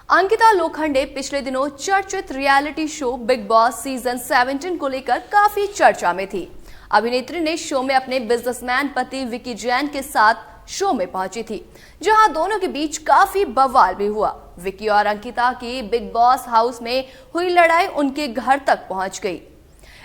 अंकिता लोखंडे पिछले दिनों चर्चित reality show big boss season 17 को लेकर काफी चर्चा में थी। अभिनेत्री ने शो में अपने बिजनेसमैन पति विकी जैन के साथ शो में पहुंची थी, जहां दोनों के बीच काफी बवाल भी हुआ। विकी और अंकिता की बिग बॉस हाउस में हुई लड़ाई उनके घर तक पहुंच गई।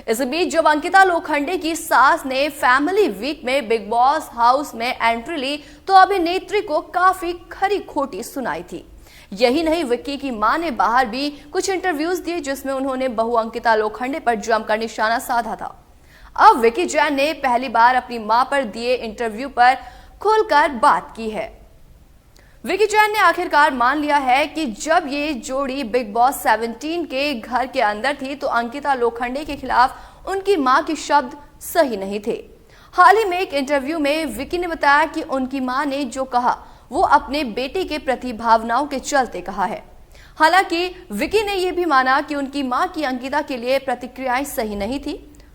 इस बीच जब अंकिता लोखंडे की सास ने फैमिली वीक में बिग बॉस हाउस में एंट्री ली, तो अभिनेत्री को काफी खरी खोटी सुनाई थी। यही नहीं, विक्की की मां ने बाहर भी कुछ इंटरव्यूज दिए जिसमें उन्होंने बहू अंकिता लोखंडे पर जमकर निशाना साधा था। अब विकी जैन ने पहली बार अपनी मां पर दिए इंटरव्यू पर खुलकर बात की है। विकी जैन ने आखिरकार मान लिया है कि जब ये जोड़ी बिग बॉस 17 के घर के अंदर थी तो अंकिता लोखंडे के खिलाफ उनकी मां के शब्द सही नहीं थे। हाल ही में एक इंटरव्यू में विकी ने बताया कि उनकी मां ने जो कहा वो अपने बेटे के प्रति भावनाओं के चलते कहा है। हालांकि विकी ने यह भी माना कि उनकी मां की अंकिता के लिए प्रतिक्रियाएं सही नहीं थी।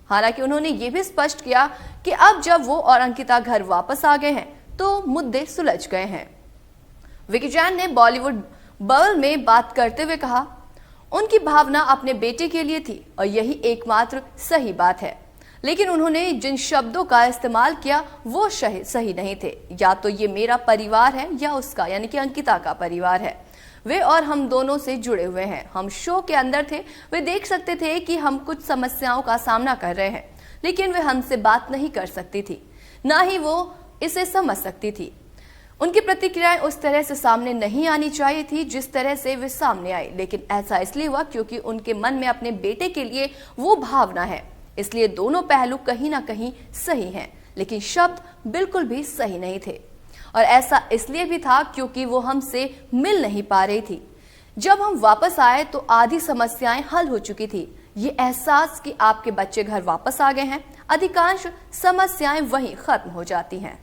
हालांकि उन्होंने ये भी स्पष्ट किया कि अब जब वो और अंकिता घर वापस आ गए हैं तो मुद्दे सुलझ गए हैं। विकी जैन ने बॉलीवुड बबल में बात करते हुए कहा, उनकी भावना अपने बेटे के लिए थी और यही एकमात्र सही बात है, लेकिन उन्होंने जिन शब्दों का इस्तेमाल किया वो सही नहीं थे। या तो ये मेरा परिवार है या उसका, यानी कि अंकिता का परिवार है। वे और हम दोनों से जुड़े हुए हैं। हम शो के अंदर थे, वे देख सकते थे कि हम कुछ समस्याओं का सामना कर रहे हैं, लेकिन वे हमसे बात नहीं कर सकती थी, ना ही वो इसे समझ सकती थी। उनकी प्रतिक्रियाएं उस तरह से सामने नहीं आनी चाहिए थी जिस तरह से वे सामने आई, लेकिन ऐसा इसलिए हुआ क्योंकि उनके मन में अपने बेटे के लिए वो भावना है। इसलिए दोनों पहलू कहीं ना कहीं सही हैं, लेकिन शब्द बिल्कुल भी सही नहीं थे। और ऐसा इसलिए भी था क्योंकि वो हमसे मिल नहीं पा रही थी। जब हम वापस आए तो आधी समस्याएं हल हो चुकी थी। ये एहसास कि आपके बच्चे घर वापस आ गए हैं, अधिकांश समस्याएं वहीं खत्म हो जाती हैं।